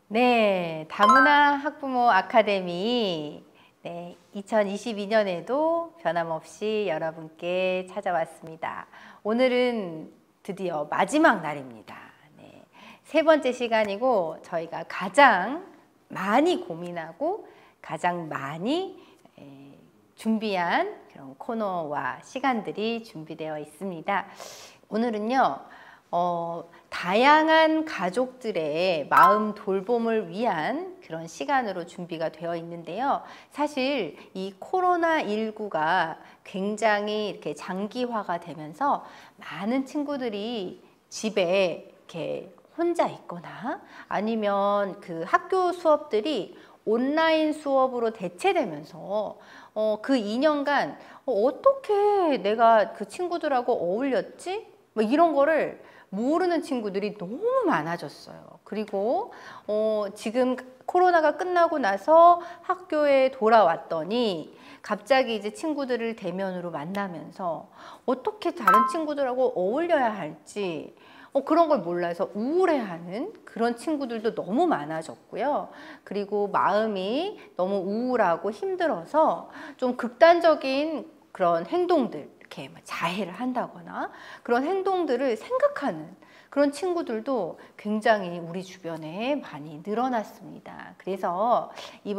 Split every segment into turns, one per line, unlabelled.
네, 다문화 학부모 아카데미 2022년에도 변함없이 여러분께 찾아왔습니다. 오늘은 드디어 마지막 날입니다. 네, 세 번째 시간이고 저희가 가장 많이 고민하고 가장 많이 준비한 그런 코너와 시간들이 준비되어 있습니다. 오늘은요, 다양한 가족들의 마음 돌봄을 위한 그런 시간으로 준비가 되어 있는데요. 사실 이 코로나19가 굉장히 이렇게 장기화가 되면서 많은 친구들이 집에 이렇게 혼자 있거나 아니면 그 학교 수업들이 온라인 수업으로 대체되면서 그 2년간 어떻게 내가 그 친구들하고 어울렸지? 뭐 이런 거를 모르는 친구들이 너무 많아졌어요. 그리고 지금 코로나가 끝나고 나서 학교에 돌아왔더니 갑자기 이제 친구들을 대면으로 만나면서 어떻게 다른 친구들하고 어울려야 할지 그런 걸 몰라서 우울해하는 그런 친구들도 너무 많아졌고요. 그리고 마음이 너무 우울하고 힘들어서 좀 극단적인 그런 행동들, 이렇게 자해를 한다거나 그런 행동들을 생각하는 그런 친구들도 굉장히 우리 주변에 많이 늘어났습니다. 그래서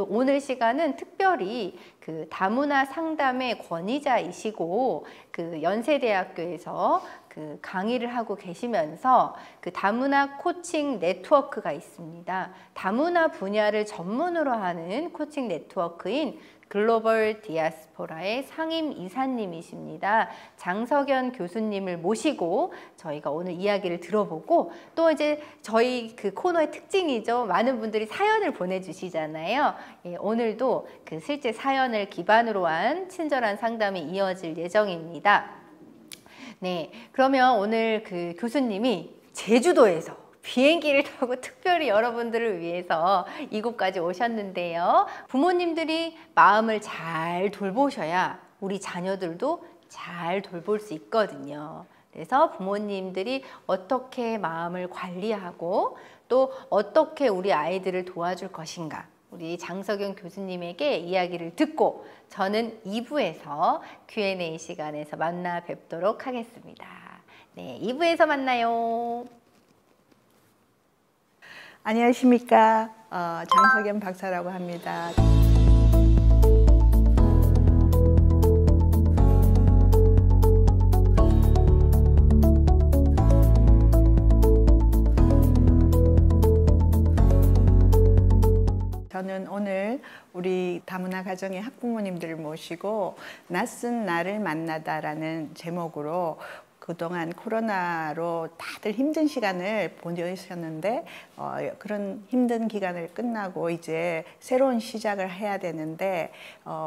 오늘 시간은 특별히 그 다문화 상담의 권위자이시고 그 연세대학교에서 그 강의를 하고 계시면서 그 다문화 코칭 네트워크가 있습니다. 다문화 분야를 전문으로 하는 코칭 네트워크인 글로벌 디아스포라의 상임 이사님이십니다. 장석연 교수님을 모시고 저희가 오늘 이야기를 들어보고 또 이제 저희 그 코너의 특징이죠. 많은 분들이 사연을 보내주시잖아요. 오늘도 그 실제 사연을 기반으로 한 친절한 상담이 이어질 예정입니다. 네, 그러면 오늘 그 교수님이 제주도에서 비행기를 타고 특별히 여러분들을 위해서 이곳까지 오셨는데요. 부모님들이 마음을 잘 돌보셔야 우리 자녀들도 잘 돌볼 수 있거든요. 그래서 부모님들이 어떻게 마음을 관리하고 또 어떻게 우리 아이들을 도와줄 것인가, 우리 장석연 교수님에게 이야기를 듣고 저는 2부에서 Q&A 시간에서 만나 뵙도록 하겠습니다. 네, 2부에서 만나요.
안녕하십니까. 장석연 박사라고 합니다. 저는 오늘 우리 다문화 가정의 학부모님들을 모시고 낯선 나를 만나다라는 제목으로 그동안 코로나로 다들 힘든 시간을 보내셨는데 그런 힘든 기간을 끝나고 이제 새로운 시작을 해야 되는데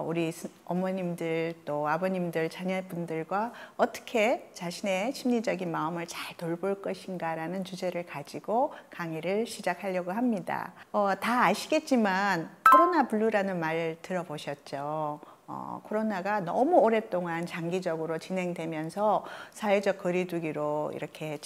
우리 어머님들 또 아버님들 자녀분들과 어떻게 자신의 심리적인 마음을 잘 돌볼 것인가라는 주제를 가지고 강의를 시작하려고 합니다. 다 아시겠지만 코로나 블루라는 말 들어보셨죠? 코로나가 너무 오랫동안 장기적으로 진행되면서 사회적 거리두기로 이렇게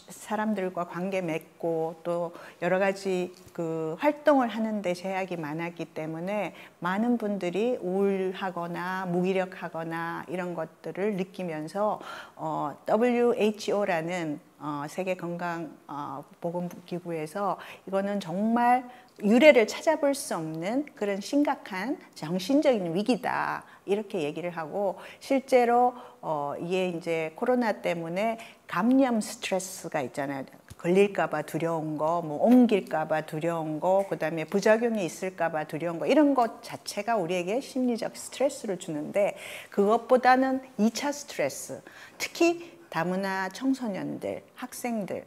사람들과 관계 맺고 또 여러 가지 그 활동을 하는데 제약이 많았기 때문에 많은 분들이 우울하거나 무기력하거나 이런 것들을 느끼면서 WHO라는 세계건강보건기구에서 이거는 정말 유래를 찾아볼 수 없는 그런 심각한 정신적인 위기다 이렇게 얘기를 하고 실제로 이게 이제 코로나 때문에 감염 스트레스가 있잖아요. 걸릴까봐 두려운 거, 뭐 옮길까봐 두려운 거, 그 다음에 부작용이 있을까봐 두려운 거 이런 것 자체가 우리에게 심리적 스트레스를 주는데 그것보다는 2차 스트레스, 특히 다문화 청소년들, 학생들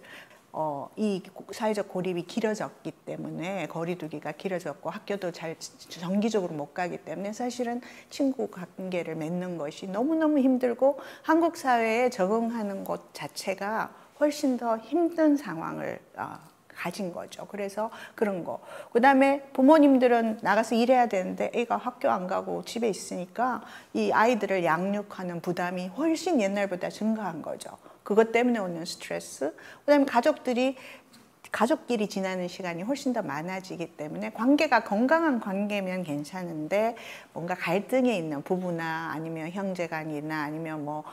이 사회적 고립이 길어졌기 때문에 거리두기가 길어졌고 학교도 잘 정기적으로 못 가기 때문에 사실은 친구 관계를 맺는 것이 너무너무 힘들고 한국 사회에 적응하는 것 자체가 훨씬 더 힘든 상황을 가진 거죠. 그래서 그런 거. 그 다음에 부모님들은 나가서 일해야 되는데 애가 학교 안 가고 집에 있으니까 이 아이들을 양육하는 부담이 훨씬 옛날보다 증가한 거죠. 그것 때문에 오는 스트레스. 그 다음에 가족끼리 지나는 시간이 훨씬 더 많아지기 때문에 관계가 건강한 관계면 괜찮은데 뭔가 갈등이 있는 부부나 아니면 형제간이나 아니면 뭐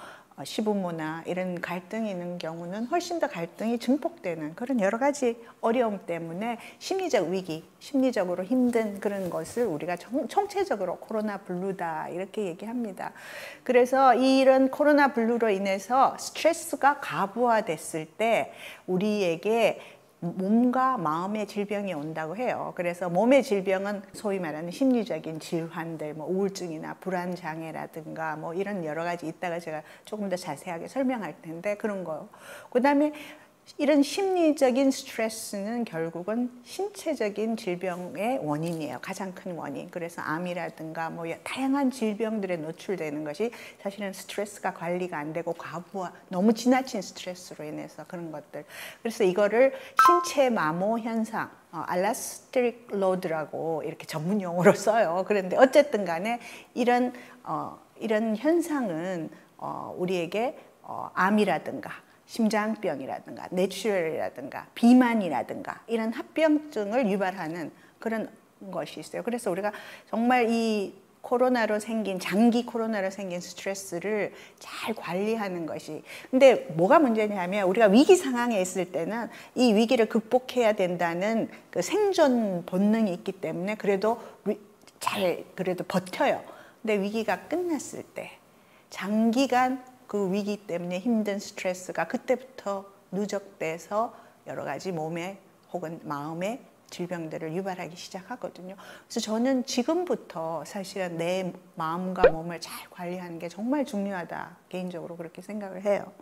시부모나 이런 갈등이 있는 경우는 훨씬 더 갈등이 증폭되는 그런 여러 가지 어려움 때문에 심리적 위기, 심리적으로 힘든 그런 것을 우리가 총체적으로 코로나 블루다 이렇게 얘기합니다. 그래서 이런 코로나 블루로 인해서 스트레스가 과부하됐을 때 우리에게 몸과 마음의 질병이 온다고 해요. 그래서 몸의 질병은 소위 말하는 심리적인 질환들, 뭐 우울증이나 불안장애라든가 뭐 이런 여러 가지 있다가 제가 조금 더 자세하게 설명할 텐데 그런 거. 그다음에 이런 심리적인 스트레스는 결국은 신체적인 질병의 원인이에요. 가장 큰 원인. 그래서 암이라든가 뭐 다양한 질병들에 노출되는 것이 사실은 스트레스가 관리가 안 되고 과부하, 너무 지나친 스트레스로 인해서 그런 것들. 그래서 이거를 신체 마모 현상, 알라스틱 로드라고 이렇게 전문 용어로 써요. 그런데 어쨌든 간에 이런 현상은 우리에게 암이라든가 심장병이라든가 뇌출혈이라든가 비만이라든가 이런 합병증을 유발하는 그런 것이 있어요. 그래서 우리가 정말 이 코로나로 생긴 장기 코로나로 생긴 스트레스를 잘 관리하는 것이 근데 뭐가 문제냐면 우리가 위기 상황에 있을 때는 이 위기를 극복해야 된다는 그 생존 본능이 있기 때문에 그래도 그래도 버텨요. 근데 위기가 끝났을 때 장기간 그 위기 때문에 힘든 스트레스가 그때부터 누적돼서 여러 가지 몸에 혹은 마음의 질병들을 유발하기 시작하거든요. 그래서 저는 지금부터 사실은 내 마음과 몸을 잘 관리하는 게 정말 중요하다. 개인적으로 그렇게 생각을 해요.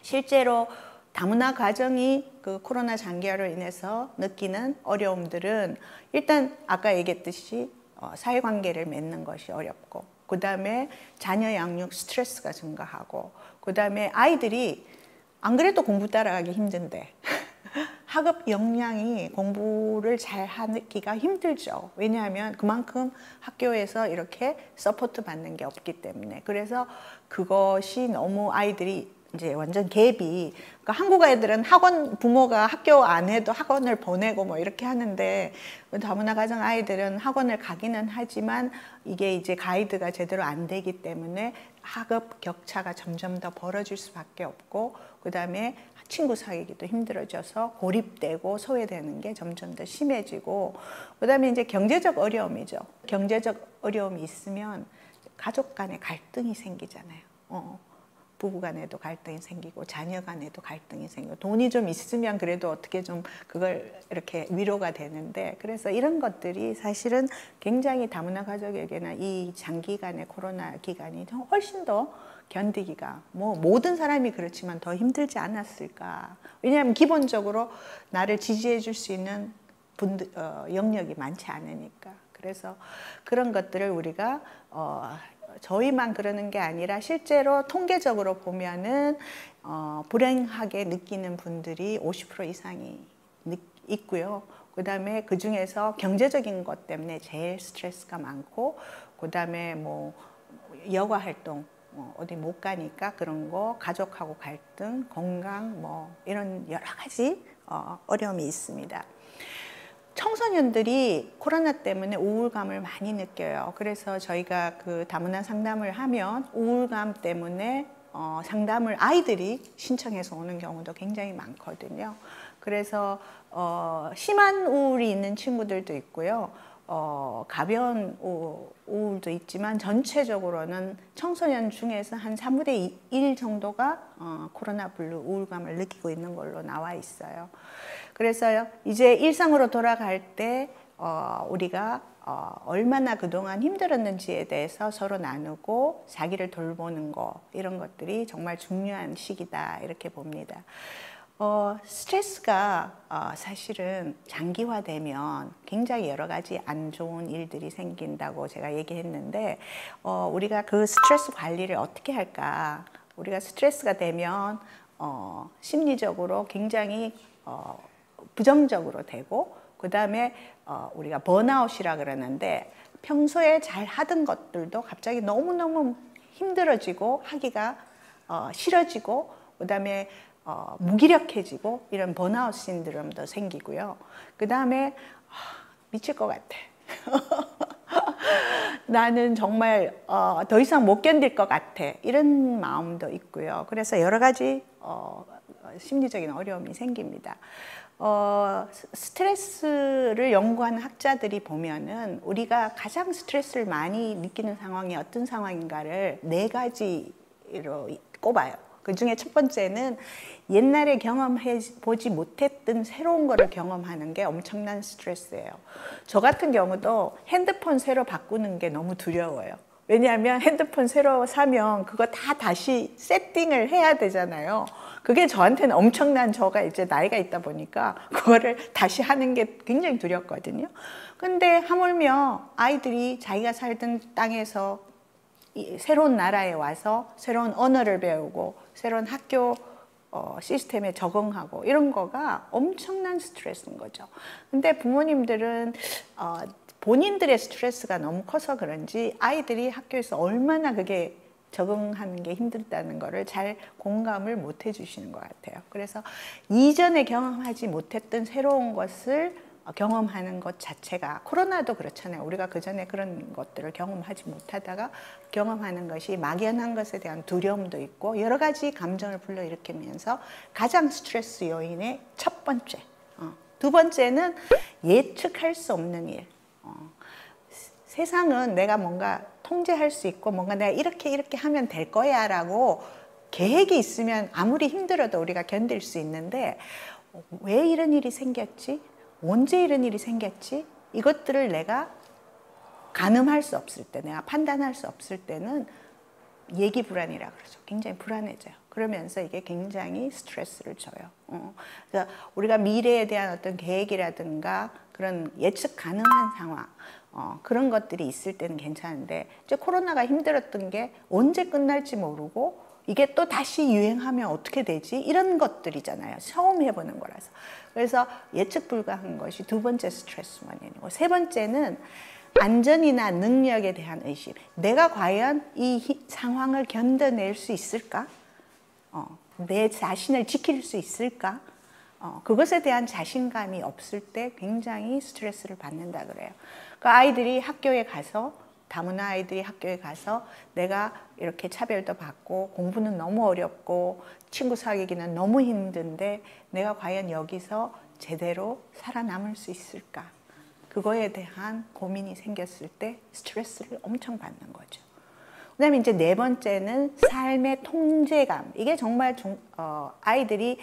실제로 다문화 가정이 그 코로나 장기화로 인해서 느끼는 어려움들은 일단 아까 얘기했듯이 사회관계를 맺는 것이 어렵고 그 다음에 자녀 양육 스트레스가 증가하고 그 다음에 아이들이 안 그래도 공부 따라가기 힘든데 학업 역량이 공부를 잘 하기가 힘들죠. 왜냐하면 그만큼 학교에서 이렇게 서포트 받는 게 없기 때문에 그래서 그것이 너무 아이들이 이제 완전 갭이 그러니까 한국 애들은 학원 부모가 학교 안 해도 학원을 보내고 뭐 이렇게 하는데 다문화 가정 아이들은 학원을 가기는 하지만 이게 이제 가이드가 제대로 안 되기 때문에 학업 격차가 점점 더 벌어질 수밖에 없고 그다음에 친구 사귀기도 힘들어져서 고립되고 소외되는 게 점점 더 심해지고 그다음에 이제 경제적 어려움이죠. 경제적 어려움이 있으면 가족 간에 갈등이 생기잖아요. 부부 간에도 갈등이 생기고 자녀 간에도 갈등이 생기고 돈이 좀 있으면 그래도 어떻게 좀 그걸 이렇게 위로가 되는데 그래서 이런 것들이 사실은 굉장히 다문화 가족에게는 이 장기간의 코로나 기간이 훨씬 더 견디기가 뭐 모든 사람이 그렇지만 더 힘들지 않았을까. 왜냐하면 기본적으로 나를 지지해 줄 수 있는 영역이 많지 않으니까. 그래서 그런 것들을 우리가 저희만 그러는 게 아니라 실제로 통계적으로 보면은 불행하게 느끼는 분들이 50% 이상이 있고요. 그 다음에 그 중에서 경제적인 것 때문에 제일 스트레스가 많고 그 다음에 뭐 여가 활동 어디 못 가니까 그런 거 가족하고 갈등 건강 뭐 이런 여러 가지 어려움이 있습니다. 청소년들이 코로나 때문에 우울감을 많이 느껴요. 그래서 저희가 그 다문화 상담을 하면 우울감 때문에 상담을 아이들이 신청해서 오는 경우도 굉장히 많거든요. 그래서 심한 우울이 있는 친구들도 있고요. 가벼운 우울도 있지만 전체적으로는 청소년 중에서 한 3분의 1 정도가 코로나 블루 우울감을 느끼고 있는 걸로 나와 있어요. 그래서 이제 일상으로 돌아갈 때 우리가 얼마나 그동안 힘들었는지에 대해서 서로 나누고 자기를 돌보는 거 이런 것들이 정말 중요한 시기다 이렇게 봅니다. 스트레스가 사실은 장기화되면 굉장히 여러 가지 안 좋은 일들이 생긴다고 제가 얘기했는데 우리가 그 스트레스 관리를 어떻게 할까? 우리가 스트레스가 되면 심리적으로 굉장히 부정적으로 되고 그 다음에 우리가 번아웃이라 그러는데 평소에 잘 하던 것들도 갑자기 너무너무 힘들어지고 하기가 싫어지고 그 다음에 무기력해지고 이런 번아웃 신드롬도 생기고요. 그 다음에 미칠 것 같아. 나는 정말 더 이상 못 견딜 것 같아. 이런 마음도 있고요. 그래서 여러 가지 심리적인 어려움이 생깁니다. 스트레스를 연구하는 학자들이 보면은 우리가 가장 스트레스를 많이 느끼는 상황이 어떤 상황인가를 4가지로 꼽아요. 그 중에 첫 번째는 옛날에 경험해 보지 못했던 새로운 거를 경험하는 게 엄청난 스트레스예요. 저 같은 경우도 핸드폰 새로 바꾸는 게 너무 두려워요. 왜냐하면 핸드폰 새로 사면 그거 다 다시 세팅을 해야 되잖아요. 그게 저한테는 엄청난, 저가 이제 나이가 있다 보니까 그거를 다시 하는 게 굉장히 두렵거든요. 근데 하물며 아이들이 자기가 살던 땅에서 새로운 나라에 와서 새로운 언어를 배우고 새로운 학교 시스템에 적응하고 이런 거가 엄청난 스트레스인 거죠. 근데 부모님들은 본인들의 스트레스가 너무 커서 그런지 아이들이 학교에서 얼마나 그게 적응하는 게 힘들다는 거를 잘 공감을 못 해주시는 것 같아요. 그래서 이전에 경험하지 못했던 새로운 것을 경험하는 것 자체가, 코로나도 그렇잖아요. 우리가 그전에 그런 것들을 경험하지 못하다가 경험하는 것이 막연한 것에 대한 두려움도 있고 여러 가지 감정을 불러일으키면서 가장 스트레스 요인의 첫 번째. 두 번째는 예측할 수 없는 일. 세상은 내가 뭔가 통제할 수 있고 뭔가 내가 이렇게 하면 될 거야 라고 계획이 있으면 아무리 힘들어도 우리가 견딜 수 있는데 왜 이런 일이 생겼지? 언제 이런 일이 생겼지? 이것들을 내가 가늠할 수 없을 때, 내가 판단할 수 없을 때는 예기 불안이라 그러죠. 굉장히 불안해져요. 그러면서 이게 굉장히 스트레스를 줘요. 그래서 우리가 미래에 대한 어떤 계획이라든가 그런 예측 가능한 상황, 그런 것들이 있을 때는 괜찮은데 이제 코로나가 힘들었던 게 언제 끝날지 모르고 이게 또 다시 유행하면 어떻게 되지? 이런 것들이잖아요. 처음 해보는 거라서. 그래서 예측 불가한 것이 두 번째 스트레스 원인이고, 세 번째는 안전이나 능력에 대한 의심. 내가 과연 이 상황을 견뎌낼 수 있을까? 내 자신을 지킬 수 있을까? 그것에 대한 자신감이 없을 때 굉장히 스트레스를 받는다 그래요. 그 아이들이 학교에 가서, 다문화 아이들이 학교에 가서 내가 이렇게 차별도 받고 공부는 너무 어렵고 친구 사귀기는 너무 힘든데 내가 과연 여기서 제대로 살아남을 수 있을까? 그거에 대한 고민이 생겼을 때 스트레스를 엄청 받는 거죠. 그 다음에 이제 네 번째는 삶의 통제감. 이게 정말 아이들이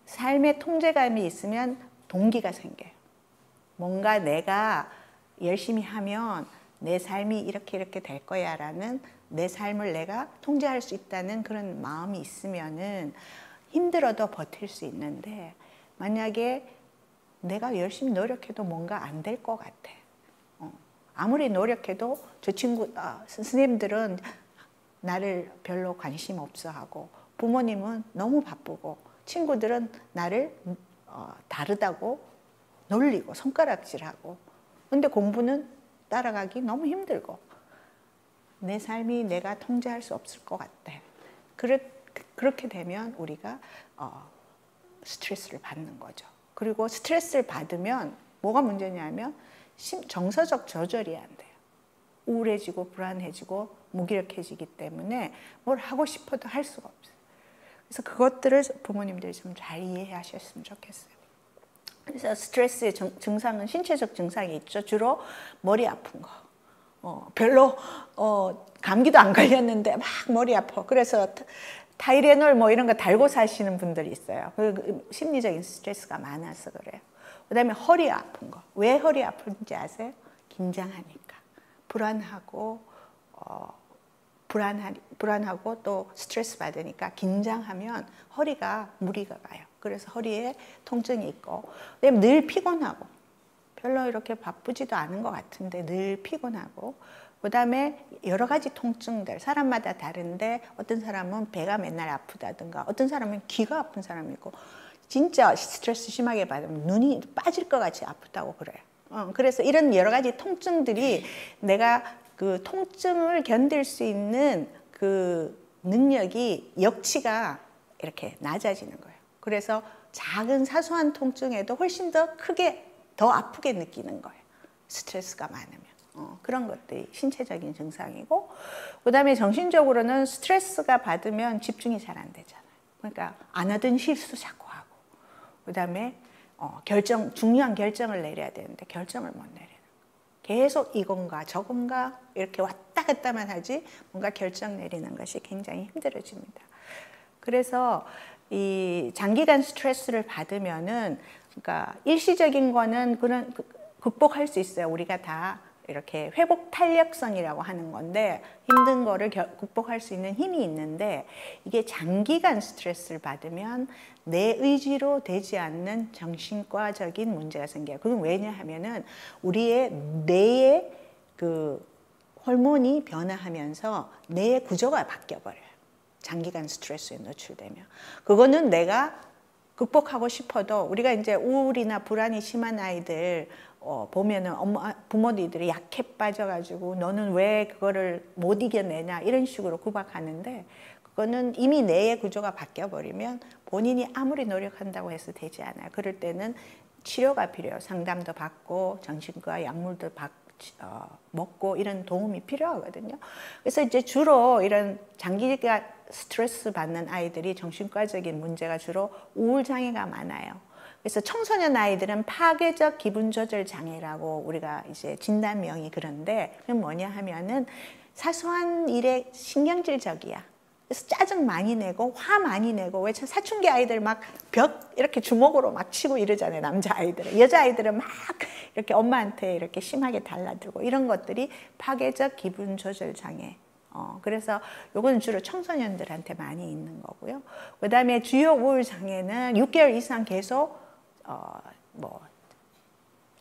삶의 통제감이 있으면 동기가 생겨요. 뭔가 내가 열심히 하면 내 삶이 이렇게 될 거야 라는, 내 삶을 내가 통제할 수 있다는 그런 마음이 있으면은 힘들어도 버틸 수 있는데, 만약에 내가 열심히 노력해도 뭔가 안 될 것 같아. 아무리 노력해도 저 친구, 선생님들은 나를 별로 관심 없어 하고, 부모님은 너무 바쁘고, 친구들은 나를 다르다고 놀리고 손가락질하고, 근데 공부는 따라가기 너무 힘들고 내 삶이 내가 통제할 수 없을 것 같아. 그렇게 되면 우리가 스트레스를 받는 거죠. 그리고 스트레스를 받으면 뭐가 문제냐면 정서적 조절이 안 돼요. 우울해지고 불안해지고 무기력해지기 때문에 뭘 하고 싶어도 할 수가 없어요. 그래서 그것들을 부모님들이 좀 잘 이해하셨으면 좋겠어요. 그래서 스트레스의 증상은 신체적 증상이 있죠. 주로 머리 아픈 거. 별로 감기도 안 걸렸는데 막 머리 아파. 그래서 타이레놀 뭐 이런 거 달고 사시는 분들이 있어요. 심리적인 스트레스가 많아서 그래요. 그다음에 허리 아픈 거. 왜 허리 아픈지 아세요? 긴장하니까. 불안하고 또 스트레스 받으니까 긴장하면 허리가 무리가 가요. 그래서 허리에 통증이 있고, 그다음에 늘 피곤하고, 별로 이렇게 바쁘지도 않은 것 같은데 늘 피곤하고, 그다음에 여러 가지 통증들, 사람마다 다른데 어떤 사람은 배가 맨날 아프다든가 어떤 사람은 귀가 아픈 사람이 있고, 진짜 스트레스 심하게 받으면 눈이 빠질 것 같이 아프다고 그래요. 그래서 이런 여러 가지 통증들이 내가 그 통증을 견딜 수 있는 그 능력이, 역치가 이렇게 낮아지는 거예요. 그래서 작은 사소한 통증에도 훨씬 더 크게, 더 아프게 느끼는 거예요. 스트레스가 많으면. 그런 것들이 신체적인 증상이고, 그 다음에 정신적으로는 스트레스가 받으면 집중이 잘 안 되잖아요. 그러니까 안 하던 실수 자꾸 하고, 그 다음에 중요한 결정을 내려야 되는데 결정을 못 내려요. 계속 이건가 저건가 이렇게 왔다 갔다만 하지 뭔가 결정 내리는 것이 굉장히 힘들어집니다. 그래서 이 장기간 스트레스를 받으면은, 그러니까 일시적인 거는 그런 극복할 수 있어요. 우리가 다 이렇게 회복 탄력성이라고 하는 건데, 힘든 거를 극복할 수 있는 힘이 있는데, 이게 장기간 스트레스를 받으면 내 의지로 되지 않는 정신과적인 문제가 생겨요. 그건 왜냐하면은 우리의 뇌의 그 호르몬이 변화하면서 뇌의 구조가 바뀌어 버려요. 장기간 스트레스에 노출되면. 그거는 내가 극복하고 싶어도, 우리가 이제 우울이나 불안이 심한 아이들 보면은 부모님들이 약해 빠져가지고 너는 왜 그거를 못 이겨내냐 이런 식으로 구박하는데, 그거는 이미 뇌의 구조가 바뀌어버리면 본인이 아무리 노력한다고 해서 되지 않아요. 그럴 때는 치료가 필요해요. 상담도 받고 정신과 약물도 먹고 이런 도움이 필요하거든요. 그래서 이제 주로 이런 장기간 스트레스 받는 아이들이 정신과적인 문제가 주로 우울장애가 많아요. 그래서 청소년 아이들은 파괴적 기분 조절 장애라고 우리가 이제 진단명이 그런데, 그건 뭐냐 하면은 사소한 일에 신경질적이야. 그래서 짜증 많이 내고 화 많이 내고, 왜 사춘기 아이들 막 벽 이렇게 주먹으로 막 치고 이러잖아요. 남자 아이들은. 여자 아이들은 막 이렇게 엄마한테 이렇게 심하게 달라들고, 이런 것들이 파괴적 기분 조절 장애. 그래서 요거는 주로 청소년들한테 많이 있는 거고요. 그 다음에 주요 우울 장애는 6개월 이상 계속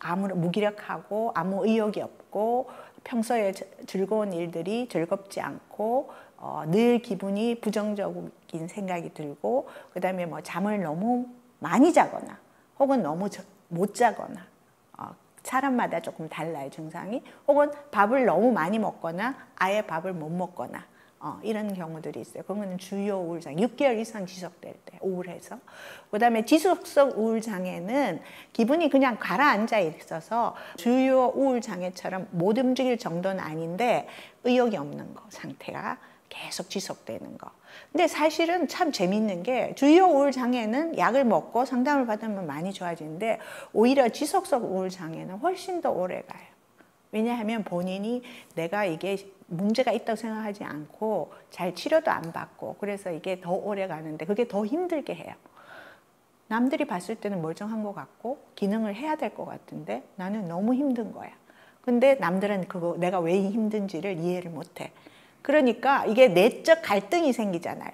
아무런 무기력하고 아무 의욕이 없고, 평소에 즐거운 일들이 즐겁지 않고, 늘 기분이 부정적인 생각이 들고, 그 다음에 뭐 잠을 너무 많이 자거나 혹은 너무 못 자거나, 사람마다 조금 달라요, 증상이. 혹은 밥을 너무 많이 먹거나 아예 밥을 못 먹거나, 이런 경우들이 있어요. 그거는 주요 우울장, 6개월 이상 지속될 때 우울해서. 그 다음에 지속성 우울장애는 기분이 그냥 가라앉아 있어서 주요 우울장애처럼 못 움직일 정도는 아닌데 의욕이 없는 거, 상태가 계속 지속되는 거. 근데 사실은 참 재밌는 게, 주요 우울장애는 약을 먹고 상담을 받으면 많이 좋아지는데, 오히려 지속성 우울장애는 훨씬 더 오래 가요. 왜냐하면 본인이 내가 이게 문제가 있다고 생각하지 않고 잘 치료도 안 받고, 그래서 이게 더 오래 가는데 그게 더 힘들게 해요. 남들이 봤을 때는 멀쩡한 것 같고 기능을 해야 될 것 같은데 나는 너무 힘든 거야. 근데 남들은 그거 내가 왜 힘든지를 이해를 못해. 그러니까 이게 내적 갈등이 생기잖아요.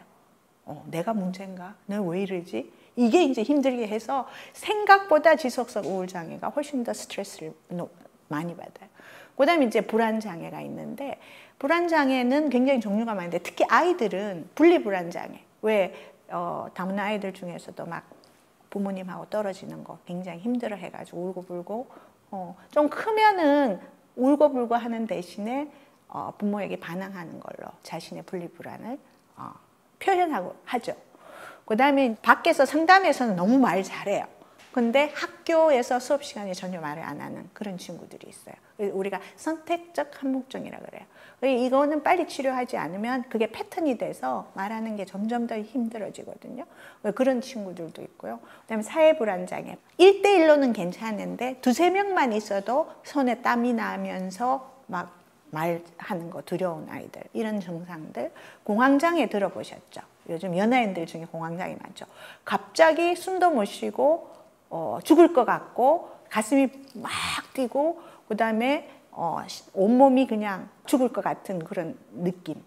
내가 문제인가? 내가 왜 이러지? 이게 이제 힘들게 해서 생각보다 지속성 우울장애가 훨씬 더 스트레스를 많이 받아요. 그 다음에 이제 불안장애가 있는데, 불안장애는 굉장히 종류가 많은데, 특히 아이들은 분리불안장애. 왜 다문화 아이들 중에서도 막 부모님하고 떨어지는 거 굉장히 힘들어 해가지고 울고불고, 좀 크면은 울고불고 하는 대신에 부모에게 반항하는 걸로 자신의 분리불안을 표현하고 하죠. 그 다음에 밖에서 상담에서는 너무 말 잘해요. 근데 학교에서 수업 시간에 전혀 말을 안 하는 그런 친구들이 있어요. 우리가 선택적 한묵증이라 그래요. 이거는 빨리 치료하지 않으면 그게 패턴이 돼서 말하는 게 점점 더 힘들어지거든요. 그런 친구들도 있고요. 그다음에 사회불안장애. 1대1로는 괜찮은데 두세 명만 있어도 손에 땀이 나면서 막 말하는 거 두려운 아이들, 이런 증상들. 공황장애 들어보셨죠? 요즘 연예인들 중에 공황장애 많죠. 갑자기 숨도 못 쉬고 죽을 것 같고 가슴이 막 뛰고, 그 다음에 온몸이 그냥 죽을 것 같은 그런 느낌.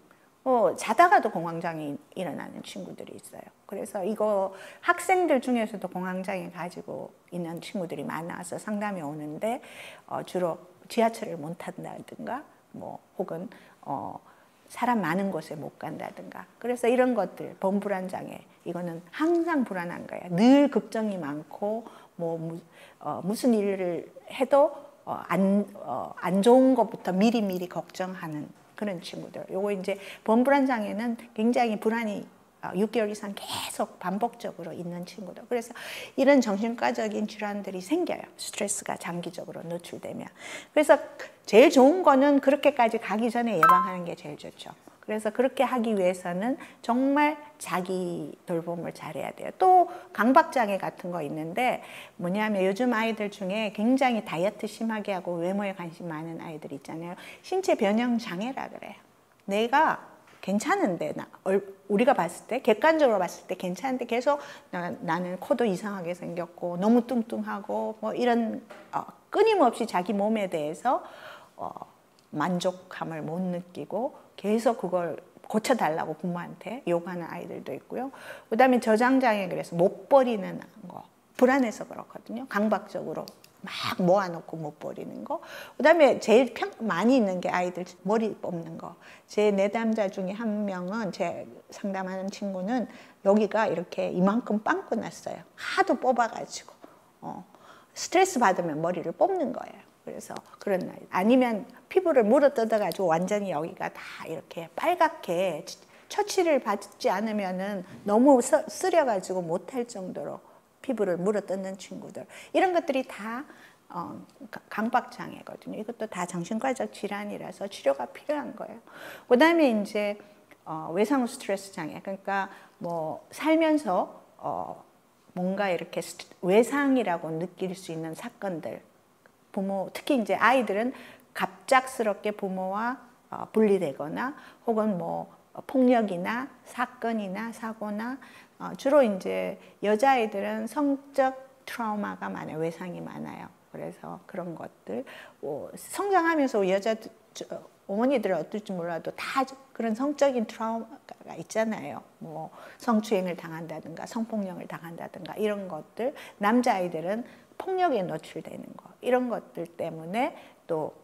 자다가도 공황장애 일어나는 친구들이 있어요. 그래서 이거 학생들 중에서도 공황장애 가지고 있는 친구들이 많아서 상담에 오는데, 주로 지하철을 못 탄다든가 혹은 사람 많은 곳에 못 간다든가. 그래서 이런 것들, 범불안장애, 이거는 항상 불안한 거예요. 늘 걱정이 많고 무슨 일을 해도 안 좋은 것부터 미리미리 걱정하는 그런 친구들. 요거 이제 범불안장애는 굉장히 불안이 6개월 이상 계속 반복적으로 있는 친구들. 그래서 이런 정신과적인 질환들이 생겨요. 스트레스가 장기적으로 노출되면. 그래서 제일 좋은 거는 그렇게까지 가기 전에 예방하는 게 제일 좋죠. 그래서 그렇게 하기 위해서는 정말 자기 돌봄을 잘해야 돼요. 또 강박장애 같은 거 있는데 뭐냐면 요즘 아이들 중에 굉장히 다이어트 심하게 하고 외모에 관심 많은 아이들 있잖아요. 신체 변형 장애라 그래요. 내가 괜찮은데 우리가 봤을 때 객관적으로 봤을 때 괜찮은데 계속 나는 코도 이상하게 생겼고 너무 뚱뚱하고 뭐 이런 끊임없이 자기 몸에 대해서 만족감을 못 느끼고 계속 그걸 고쳐달라고 부모한테 요구하는 아이들도 있고요. 그다음에 저장장애, 그래서 못 버리는 거, 불안해서 그렇거든요. 강박적으로 막 모아놓고 못 버리는 거. 그다음에 제일 많이 있는 게 아이들 머리 뽑는 거. 제 내담자 중에 한 명은, 제 상담하는 친구는 여기가 이렇게 이만큼 빵꾸 났어요. 하도 뽑아가지고 스트레스 받으면 머리를 뽑는 거예요. 그래서 그런 아이. 아니면 피부를 물어 뜯어가지고 완전히 여기가 다 이렇게 빨갛게, 처치를 받지 않으면은 너무 쓰려가지고 못할 정도로 피부를 물어 뜯는 친구들. 이런 것들이 다 강박장애거든요. 이것도 다 정신과적 질환이라서 치료가 필요한 거예요. 그 다음에 이제 외상 스트레스 장애. 그러니까 뭐 살면서 뭔가 이렇게 외상이라고 느낄 수 있는 사건들. 부모, 특히 이제 아이들은 갑작스럽게 부모와 분리되거나 혹은 뭐 폭력이나 사건이나 사고나 주로 이제 여자아이들은 성적 트라우마가 많아요. 외상이 많아요. 그래서 그런 것들 성장하면서 어머니들은 어떨지 몰라도 다 그런 성적인 트라우마가 있잖아요. 뭐 성추행을 당한다든가 성폭력을 당한다든가 이런 것들. 남자아이들은 폭력에 노출되는 거, 이런 것들 때문에 또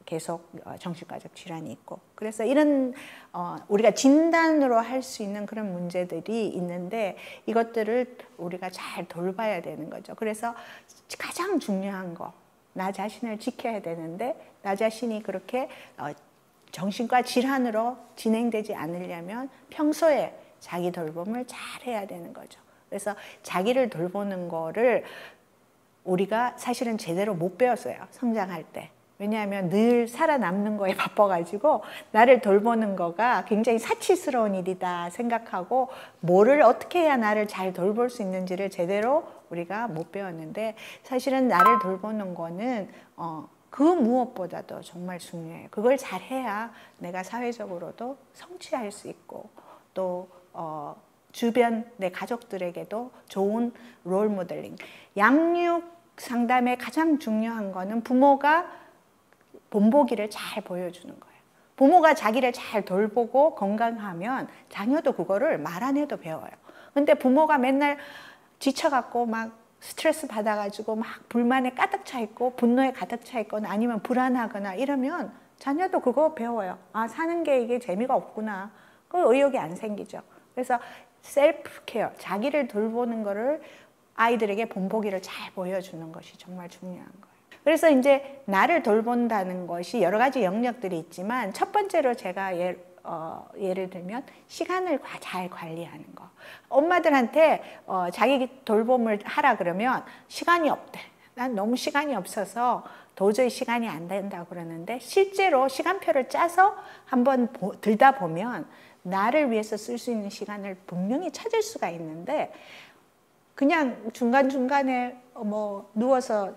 계속 정신과적 질환이 있고. 그래서 이런 우리가 진단으로 할 수 있는 그런 문제들이 있는데 이것들을 우리가 잘 돌봐야 되는 거죠. 그래서 가장 중요한 거, 나 자신을 지켜야 되는데 나 자신이 그렇게 정신과 질환으로 진행되지 않으려면 평소에 자기 돌봄을 잘 해야 되는 거죠. 그래서 자기를 돌보는 거를 우리가 사실은 제대로 못 배웠어요. 성장할 때. 왜냐하면 늘 살아남는 거에 바빠가지고 나를 돌보는 거가 굉장히 사치스러운 일이다 생각하고 뭐를 어떻게 해야 나를 잘 돌볼 수 있는지를 제대로 우리가 못 배웠는데, 사실은 나를 돌보는 거는 그 무엇보다도 정말 중요해요. 그걸 잘해야 내가 사회적으로도 성취할 수 있고 또 주변 내 가족들에게도 좋은 롤 모델링. 양육 상담의 가장 중요한 거는 부모가 본보기를 잘 보여주는 거예요. 부모가 자기를 잘 돌보고 건강하면 자녀도 그거를 말 안 해도 배워요. 근데 부모가 맨날 지쳐갖고 막 스트레스 받아가지고 막 불만에 가득 차 있고 분노에 가득 차 있거나 아니면 불안하거나 이러면 자녀도 그거 배워요. 아, 사는 게 이게 재미가 없구나. 그 의욕이 안 생기죠. 그래서 셀프 케어, 자기를 돌보는 거를 아이들에게 본보기를 잘 보여주는 것이 정말 중요한 거예요. 그래서 이제 나를 돌본다는 것이 여러 가지 영역들이 있지만 첫 번째로 제가 예를 들면 시간을 잘 관리하는 거. 엄마들한테 자기 돌봄을 하라 그러면 시간이 없대. 난 너무 시간이 없어서 도저히 시간이 안 된다고 그러는데 실제로 시간표를 짜서 한번 들다 보면 나를 위해서 쓸 수 있는 시간을 분명히 찾을 수가 있는데 그냥 중간중간에 뭐 누워서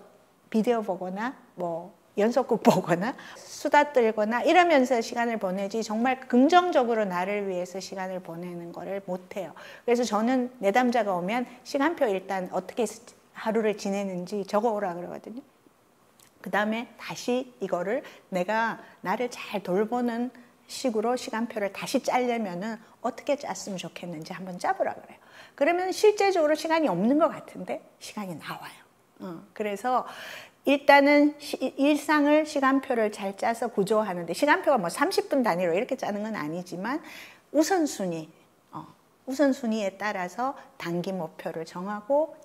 비디오 보거나 뭐 연속극 보거나 수다 떨거나 이러면서 시간을 보내지 정말 긍정적으로 나를 위해서 시간을 보내는 거를 못해요. 그래서 저는 내담자가 오면 시간표 일단 어떻게 하루를 지내는지 적어오라 그러거든요. 그 다음에 다시 이거를 내가 나를 잘 돌보는 식으로 시간표를 다시 짜려면은 어떻게 짰으면 좋겠는지 한번 짜보라 그래요. 그러면 실제적으로 시간이 없는 것 같은데 시간이 나와요. 그래서 일단은 일상을 시간표를 잘 짜서 구조하는데, 시간표가 뭐 30분 단위로 이렇게 짜는 건 아니지만 우선순위에 따라서 단기 목표를 정하고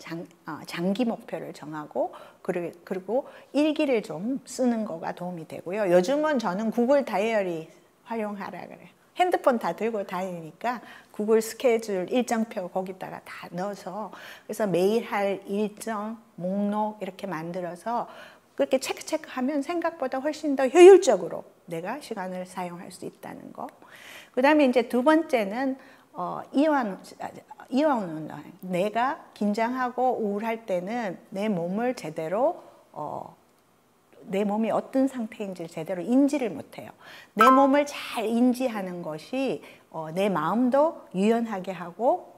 장기 목표를 정하고 그리고 일기를 좀 쓰는 거가 도움이 되고요. 요즘은 저는 구글 다이어리 활용하라 그래요. 핸드폰 다 들고 다니니까 구글 스케줄 일정표 거기다가 다 넣어서 그래서 매일 할 일정, 목록 이렇게 만들어서 그렇게 체크하면 생각보다 훨씬 더 효율적으로 내가 시간을 사용할 수 있다는 거. 그 다음에 이제 두 번째는 이완 운동. 내가 긴장하고 우울할 때는 내 몸을 제대로 내 몸이 어떤 상태인지를 제대로 인지를 못해요. 내 몸을 잘 인지하는 것이 내 마음도 유연하게 하고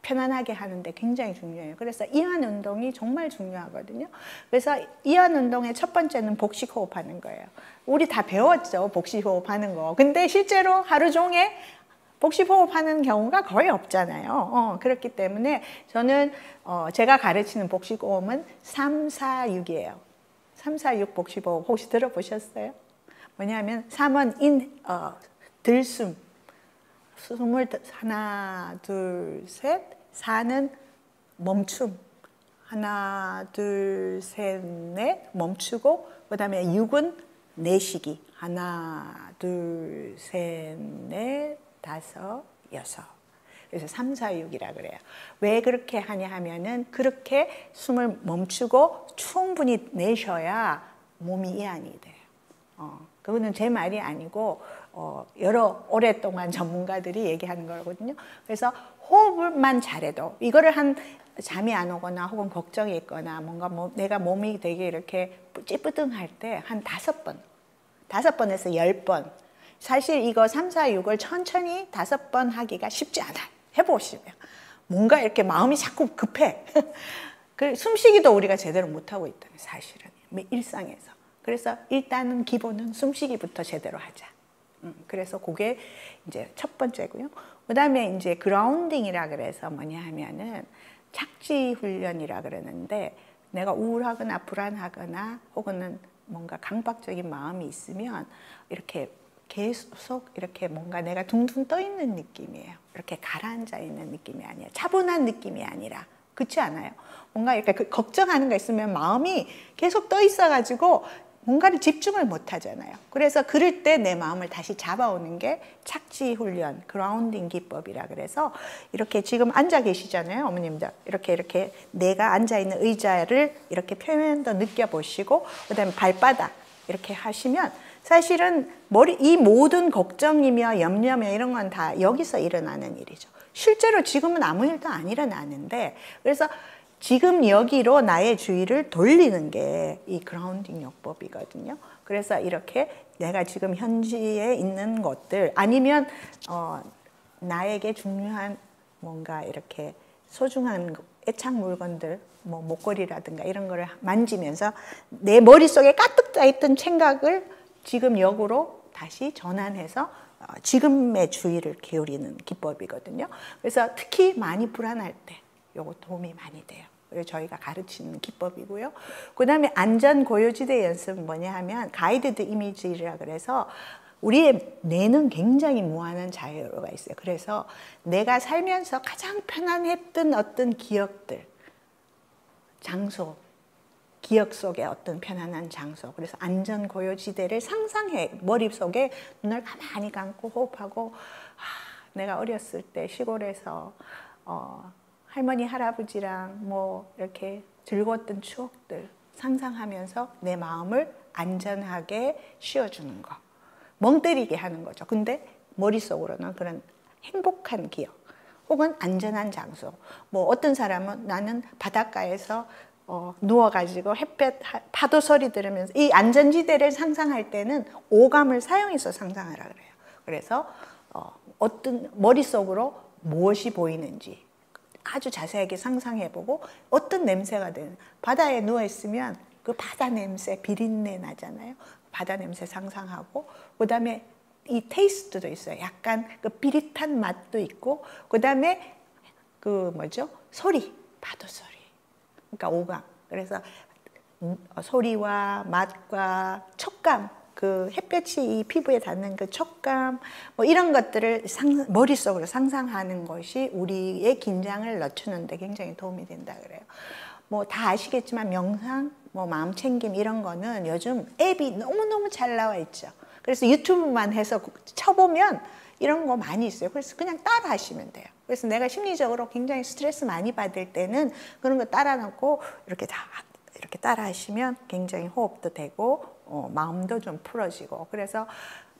편안하게 하는데 굉장히 중요해요. 그래서 이완 운동이 정말 중요하거든요. 그래서 이완 운동의 첫 번째는 복식 호흡하는 거예요. 우리 다 배웠죠, 복식 호흡하는 거. 근데 실제로 하루 종일 복식 호흡하는 경우가 거의 없잖아요. 그렇기 때문에 저는 제가 가르치는 복식 호흡은 3, 4, 6이에요. 3, 4, 6 복식 호흡 혹시 들어보셨어요? 뭐냐면 3은 들숨. 숨을 하나, 둘, 셋. 4는 멈춤. 하나, 둘, 셋, 넷. 멈추고 그 다음에 6은 내쉬기. 하나, 둘, 셋, 넷, 다섯, 여섯. 그래서 3, 4, 6이라 그래요. 왜 그렇게 하냐 하면은 그렇게 숨을 멈추고 충분히 내셔야 몸이 이완이 돼요. 그거는 제 말이 아니고 여러 오랫동안 전문가들이 얘기하는 거거든요. 그래서 호흡만 잘해도 이거를 잠이 안 오거나 혹은 걱정이 있거나 뭔가 내가 몸이 되게 이렇게 찌뿌둥할 때 한 5번, 5번에서 10번. 사실 이거 3, 4, 6을 천천히 5번 하기가 쉽지 않아요. 해보시면. 뭔가 이렇게 마음이 자꾸 급해. 숨쉬기도 우리가 제대로 못하고 있다는 사실은. 일상에서. 그래서 일단은 기본은 숨쉬기부터 제대로 하자. 그래서 그게 이제 첫 번째고요. 그 다음에 이제 그라운딩이라 그래서 뭐냐 하면은 착지 훈련이라 그러는데 내가 우울하거나 불안하거나 혹은 뭔가 강박적인 마음이 있으면 이렇게 계속 이렇게 뭔가 내가 둥둥 떠 있는 느낌이에요. 이렇게 가라앉아 있는 느낌이 아니에요. 차분한 느낌이 아니라. 그렇지 않아요? 뭔가 이렇게 걱정하는 거 있으면 마음이 계속 떠 있어가지고 뭔가를 집중을 못 하잖아요. 그래서 그럴 때 내 마음을 다시 잡아오는 게 착지 훈련, 그라운딩 기법이라 그래서 이렇게 지금 앉아 계시잖아요, 어머님들. 이렇게 내가 앉아 있는 의자를 이렇게 표면도 느껴보시고, 그다음에 발바닥 이렇게 하시면 사실은 이 모든 걱정이며 염려며 이런 건 다 여기서 일어나는 일이죠. 실제로 지금은 아무 일도 안 일어나는데, 그래서 지금 여기로 나의 주의를 돌리는 게 이 그라운딩 요법이거든요. 그래서 이렇게 내가 지금 현지에 있는 것들 아니면 나에게 중요한 뭔가 이렇게 소중한 애착 물건들, 뭐 목걸이라든가 이런 거를 만지면서 내 머릿속에 가득 짜있던 생각을 지금 역으로 다시 전환해서 지금의 주의를 기울이는 기법이거든요. 그래서 특히 많이 불안할 때 요거 도움이 많이 돼요. 그래서 저희가 가르치는 기법이고요. 그 다음에 안전고요지대 연습은 뭐냐 하면 가이드드 이미지라 그래서 우리의 뇌는 굉장히 무한한 자유가 있어요. 그래서 내가 살면서 가장 편안했던 어떤 기억들, 장소, 기억 속의 어떤 편안한 장소, 그래서 안전고요지대를 상상해. 머릿속에 눈을 가만히 감고 호흡하고 내가 어렸을 때 시골에서 할머니 할아버지랑 뭐 이렇게 즐거웠던 추억들 상상하면서 내 마음을 안전하게 쉬어주는 거, 멍 때리게 하는 거죠. 근데 머릿속으로는 그런 행복한 기억 혹은 안전한 장소. 뭐 어떤 사람은 나는 바닷가에서 누워가지고 햇볕 파도 소리 들으면서 이 안전지대를 상상할 때는 오감을 사용해서 상상하라 그래요. 그래서 어떤 머릿속으로 무엇이 보이는지 아주 자세하게 상상해보고 어떤 냄새가 되는, 바다에 누워있으면 그 바다 냄새, 비린내 나잖아요. 바다 냄새 상상하고, 그 다음에 이 테이스트도 있어요. 약간 그 비릿한 맛도 있고, 그 다음에 그 뭐죠? 소리, 파도 소리. 그러니까 오감. 그래서 소리와 맛과 촉감, 그 햇볕이 이 피부에 닿는 그 촉감, 뭐 이런 것들을 머릿속으로 상상하는 것이 우리의 긴장을 낮추는 데 굉장히 도움이 된다 그래요. 뭐 다 아시겠지만 명상, 뭐 마음 챙김 이런 거는 요즘 앱이 너무너무 잘 나와 있죠. 그래서 유튜브만 해서 쳐보면 이런 거 많이 있어요. 그래서 그냥 따라 하시면 돼요. 그래서 내가 심리적으로 굉장히 스트레스 많이 받을 때는 그런 거 따라 놓고 이렇게 따라 하시면 굉장히 호흡도 되고 마음도 좀 풀어지고, 그래서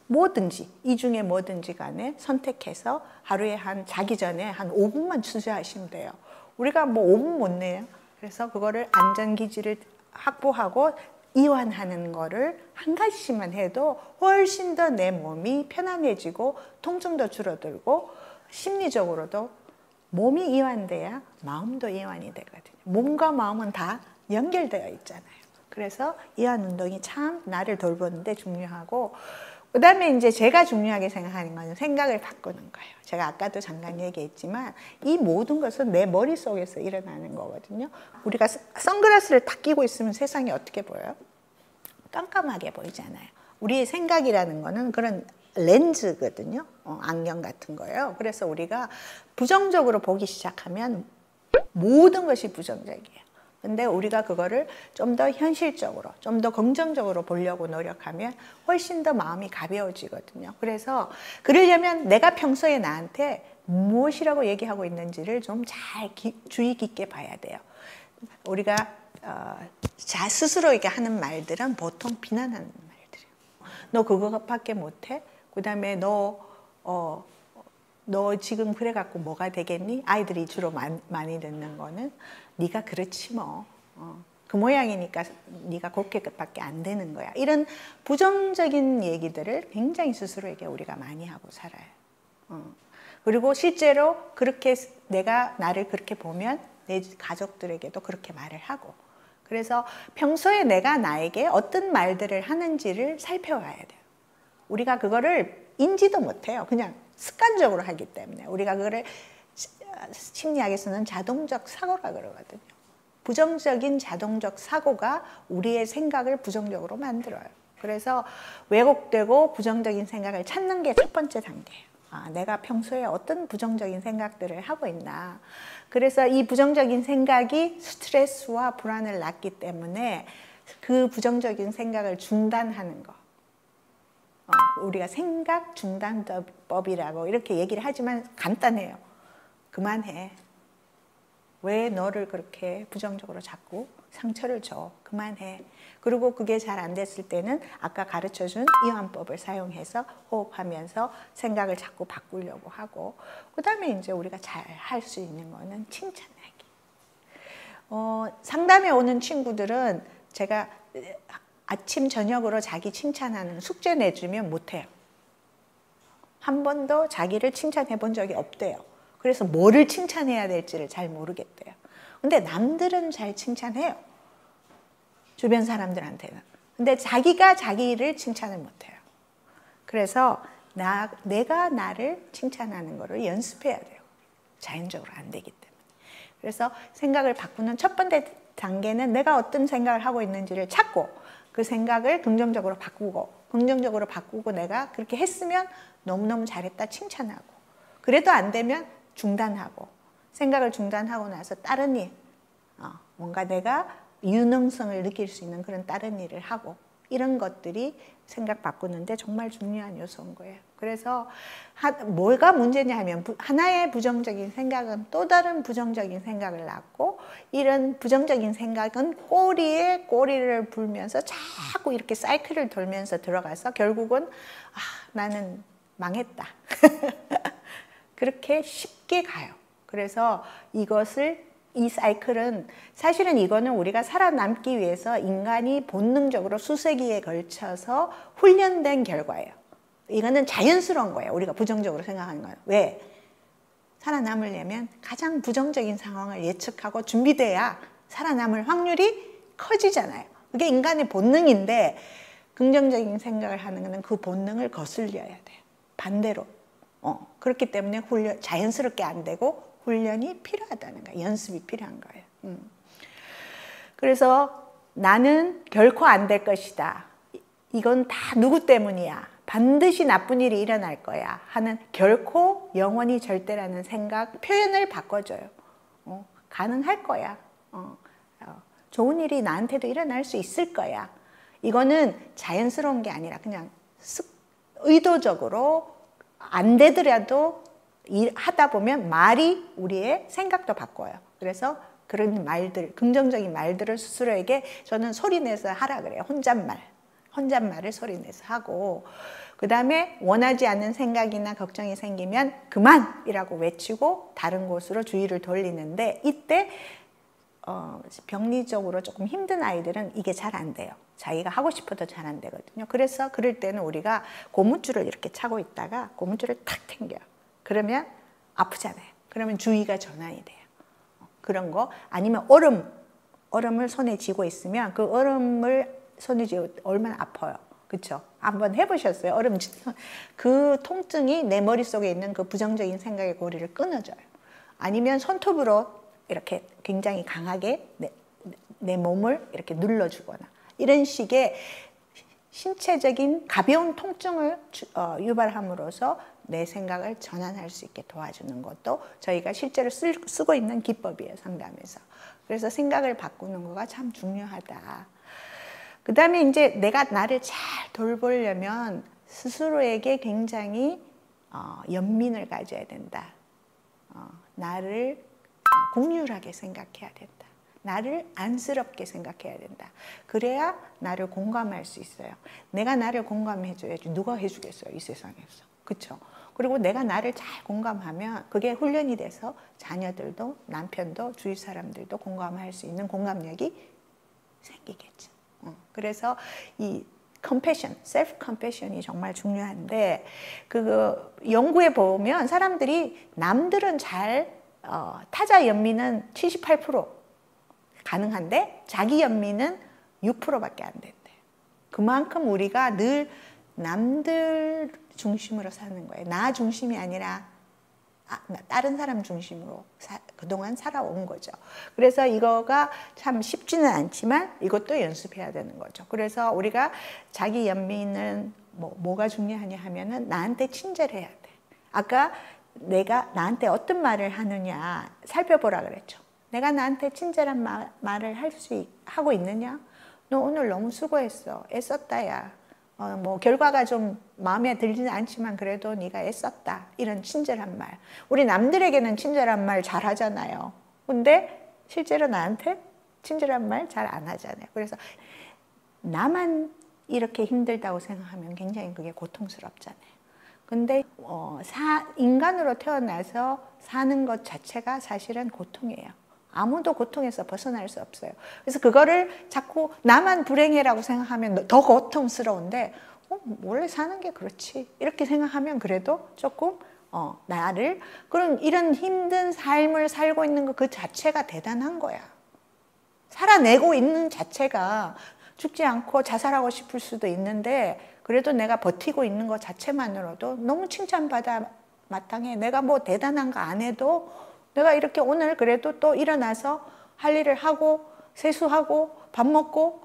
뭐든지 이 중에 뭐든지 간에 선택해서 하루에 자기 전에 한 5분만 투자하시면 돼요. 우리가 뭐 5분 못 내요. 그래서 그거를 안전기지를 확보하고 이완하는 거를 한 가지씩만 해도 훨씬 더 내 몸이 편안해지고 통증도 줄어들고 심리적으로도 몸이 이완돼야 마음도 이완이 되거든요. 몸과 마음은 다 연결되어 있잖아요. 그래서 이완 운동이 참 나를 돌보는데 중요하고, 그 다음에 이제 제가 중요하게 생각하는 것은 생각을 바꾸는 거예요. 제가 아까도 잠깐 얘기했지만 이 모든 것은 내 머릿속에서 일어나는 거거든요. 우리가 선글라스를 딱 끼고 있으면 세상이 어떻게 보여요? 깜깜하게 보이잖아요. 우리의 생각이라는 거는 그런 렌즈거든요. 안경 같은 거예요. 그래서 우리가 부정적으로 보기 시작하면 모든 것이 부정적이에요. 근데 우리가 그거를 좀 더 현실적으로, 좀 더 긍정적으로 보려고 노력하면 훨씬 더 마음이 가벼워지거든요. 그래서 그러려면 내가 평소에 나한테 무엇이라고 얘기하고 있는지를 좀 잘 주의 깊게 봐야 돼요. 우리가 스스로에게 하는 말들은 보통 비난하는 말들이에요. 너 그거밖에 못해? 그 다음에 너 지금 그래갖고 뭐가 되겠니? 아이들이 주로 많이 듣는 거는 네가 그렇지 뭐. 그 모양이니까 네가 그렇게밖에 안 되는 거야. 이런 부정적인 얘기들을 굉장히 스스로에게 우리가 많이 하고 살아요. 그리고 실제로 그렇게 내가 나를 그렇게 보면 내 가족들에게도 그렇게 말을 하고, 그래서 평소에 내가 나에게 어떤 말들을 하는지를 살펴봐야 돼요. 우리가 그거를 인지도 못해요. 그냥 습관적으로 하기 때문에. 우리가 그거를 심리학에서는 자동적 사고라 그러거든요. 부정적인 자동적 사고가 우리의 생각을 부정적으로 만들어요. 그래서 왜곡되고 부정적인 생각을 찾는 게 첫 번째 단계예요. 내가 평소에 어떤 부정적인 생각들을 하고 있나. 그래서 이 부정적인 생각이 스트레스와 불안을 낳기 때문에 그 부정적인 생각을 중단하는 거. 우리가 생각 중단법이라고 이렇게 얘기를 하지만 간단해요. 그만해. 왜 너를 그렇게 부정적으로 자꾸 상처를 줘? 그만해. 그리고 그게 잘 안 됐을 때는 아까 가르쳐준 이완법을 사용해서 호흡하면서 생각을 자꾸 바꾸려고 하고, 그 다음에 이제 우리가 잘 할 수 있는 거는 칭찬하기. 상담에 오는 친구들은 제가 아침 저녁으로 자기 칭찬하는 숙제 내주면 못해요. 한 번도 자기를 칭찬해 본 적이 없대요. 그래서 뭐를 칭찬해야 될지를 잘 모르겠대요. 근데 남들은 잘 칭찬해요. 주변 사람들한테는. 근데 자기가 자기를 칭찬을 못해요. 그래서 내가 나를 칭찬하는 거를 연습해야 돼요. 자연적으로 안 되기 때문에. 그래서 생각을 바꾸는 첫 번째 단계는 내가 어떤 생각을 하고 있는지를 찾고, 그 생각을 긍정적으로 바꾸고 내가 그렇게 했으면 너무너무 잘했다 칭찬하고, 그래도 안 되면 중단하고, 생각을 중단하고 나서 다른 일, 뭔가 내가 유능성을 느낄 수 있는 그런 다른 일을 하고, 이런 것들이 생각 바꾸는데 정말 중요한 요소인 거예요. 그래서 뭐가 문제냐 하면 하나의 부정적인 생각은 또 다른 부정적인 생각을 낳고, 이런 부정적인 생각은 꼬리에 꼬리를 불면서 자꾸 이렇게 사이클을 돌면서 들어가서 결국은 나는 망했다. 그렇게 쉽게 가요. 그래서 이 사이클은 사실은 이거는 우리가 살아남기 위해서 인간이 본능적으로 수세기에 걸쳐서 훈련된 결과예요. 이거는 자연스러운 거예요. 우리가 부정적으로 생각하는 거예요. 왜? 살아남으려면 가장 부정적인 상황을 예측하고 준비돼야 살아남을 확률이 커지잖아요. 그게 인간의 본능인데, 긍정적인 생각을 하는 것은 그 본능을 거슬려야 돼요. 반대로. 그렇기 때문에 자연스럽게 안 되고 훈련이 필요하다는 거예요. 연습이 필요한 거예요. 그래서 나는 결코 안 될 것이다. 이건 다 누구 때문이야. 반드시 나쁜 일이 일어날 거야 하는 결코 영원히 절대라는 생각 표현을 바꿔줘요. 가능할 거야. 좋은 일이 나한테도 일어날 수 있을 거야. 이거는 자연스러운 게 아니라 그냥 의도적으로 안 되더라도 하다 보면 말이 우리의 생각도 바꿔요. 그래서 그런 말들, 긍정적인 말들을 스스로에게 저는 소리내서 하라 그래요. 혼잣말을 소리내서 하고, 그 다음에 원하지 않는 생각이나 걱정이 생기면 그만이라고 외치고 다른 곳으로 주의를 돌리는데, 이때 병리적으로 조금 힘든 아이들은 이게 잘 안 돼요. 자기가 하고 싶어도 잘 안 되거든요. 그래서 그럴 때는 우리가 고무줄을 이렇게 차고 있다가 고무줄을 탁 당겨요. 그러면 아프잖아요. 그러면 주의가 전환이 돼요. 그런 거. 아니면 얼음을 손에 쥐고 있으면 그 얼음을 손에 쥐고 얼마나 아파요. 그렇죠? 한번 해보셨어요? 그 통증이 내 머릿속에 있는 그 부정적인 생각의 고리를 끊어줘요. 아니면 손톱으로 이렇게 굉장히 강하게 내 몸을 이렇게 눌러주거나, 이런 식의 신체적인 가벼운 통증을 유발함으로써 내 생각을 전환할 수 있게 도와주는 것도 저희가 실제로 쓰고 있는 기법이에요, 상담에서. 그래서 생각을 바꾸는 거가 참 중요하다. 그 다음에 이제 내가 나를 잘 돌보려면 스스로에게 굉장히 연민을 가져야 된다. 나를 국률하게 생각해야 된다. 나를 안쓰럽게 생각해야 된다. 그래야 나를 공감할 수 있어요. 내가 나를 공감해줘야지 누가 해주겠어요, 이 세상에서. 그렇죠? 그리고 내가 나를 잘 공감하면 그게 훈련이 돼서 자녀들도 남편도 주위 사람들도 공감할 수 있는 공감력이 생기겠죠. 그래서 이 compassion, self compassion이 정말 중요한데, 그 연구에 보면 사람들이 남들은 타자 연민은 78% 가능한데 자기 연민은 6%밖에 안 된대요. 그만큼 우리가 늘 남들 중심으로 사는 거예요. 나 중심이 아니라 다른 사람 중심으로 그동안 살아온 거죠. 그래서 이거가 참 쉽지는 않지만 이것도 연습해야 되는 거죠. 그래서 우리가 자기 연민은 뭐가 중요하냐 하면은 나한테 친절해야 돼. 아까 내가 나한테 어떤 말을 하느냐 살펴보라 그랬죠. 내가 나한테 친절한 말을 하고 있느냐? 너 오늘 너무 수고했어. 애썼다, 야. 결과가 좀 마음에 들지는 않지만 그래도 네가 애썼다. 이런 친절한 말. 우리 남들에게는 친절한 말 잘 하잖아요. 근데 실제로 나한테 친절한 말 잘 안 하잖아요. 그래서 나만 이렇게 힘들다고 생각하면 굉장히 그게 고통스럽잖아요. 근데 인간으로 태어나서 사는 것 자체가 사실은 고통이에요. 아무도 고통에서 벗어날 수 없어요. 그래서 그거를 자꾸 나만 불행해라고 생각하면 더 고통스러운데 원래 사는 게 그렇지 이렇게 생각하면 그래도 조금 나를 이런 힘든 삶을 살고 있는 거 그 자체가 대단한 거야. 살아내고 있는 자체가 죽지 않고 자살하고 싶을 수도 있는데 그래도 내가 버티고 있는 것 자체만으로도 너무 칭찬받아 마땅해. 내가 뭐 대단한 거 안 해도 내가 이렇게 오늘 그래도 또 일어나서 할 일을 하고 세수하고 밥 먹고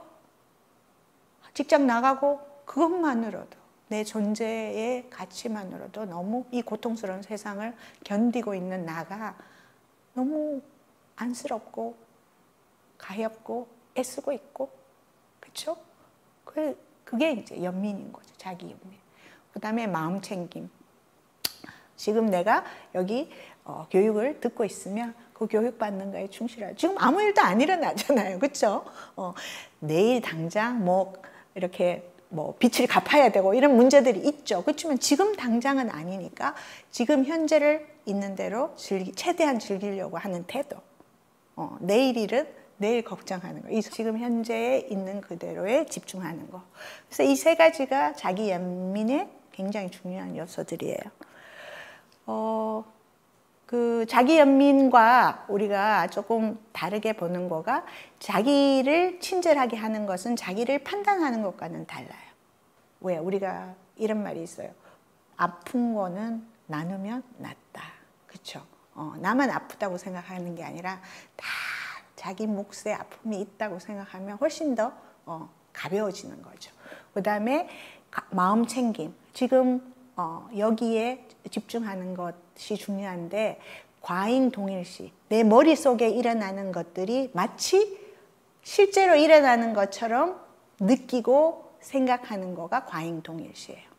직장 나가고 그것만으로도 내 존재의 가치만으로도 너무 이 고통스러운 세상을 견디고 있는 나가 너무 안쓰럽고 가엾고 애쓰고 있고 그렇죠? 그게 이제 연민인 거죠. 자기 연민. 그 다음에 마음 챙김. 지금 내가 여기 교육을 듣고 있으면 그 교육받는 거에 충실하죠. 지금 아무 일도 안 일어나잖아요. 그렇죠? 내일 당장 이렇게 빚을 갚아야 되고 이런 문제들이 있죠. 그렇지만 지금 당장은 아니니까 지금 현재를 있는 대로 최대한 즐기려고 하는 태도. 내일 일은 내일 걱정하는 거. 지금 현재에 있는 그대로에 집중하는 거. 그래서 이 세 가지가 자기 연민의 굉장히 중요한 요소들이에요. 그 자기 연민과 우리가 조금 다르게 보는 거가 자기를 친절하게 하는 것은 자기를 판단하는 것과는 달라요. 왜? 우리가 이런 말이 있어요. 아픈 거는 나누면 낫다. 그렇죠? 나만 아프다고 생각하는 게 아니라 다 자기 몫에 아픔이 있다고 생각하면 훨씬 더 가벼워지는 거죠. 그 다음에 마음 챙김. 지금 여기에 집중하는 것이 중요한데 과잉 동일시. 내 머릿속에 일어나는 것들이 마치 실제로 일어나는 것처럼 느끼고 생각하는 거가 과잉 동일시예요.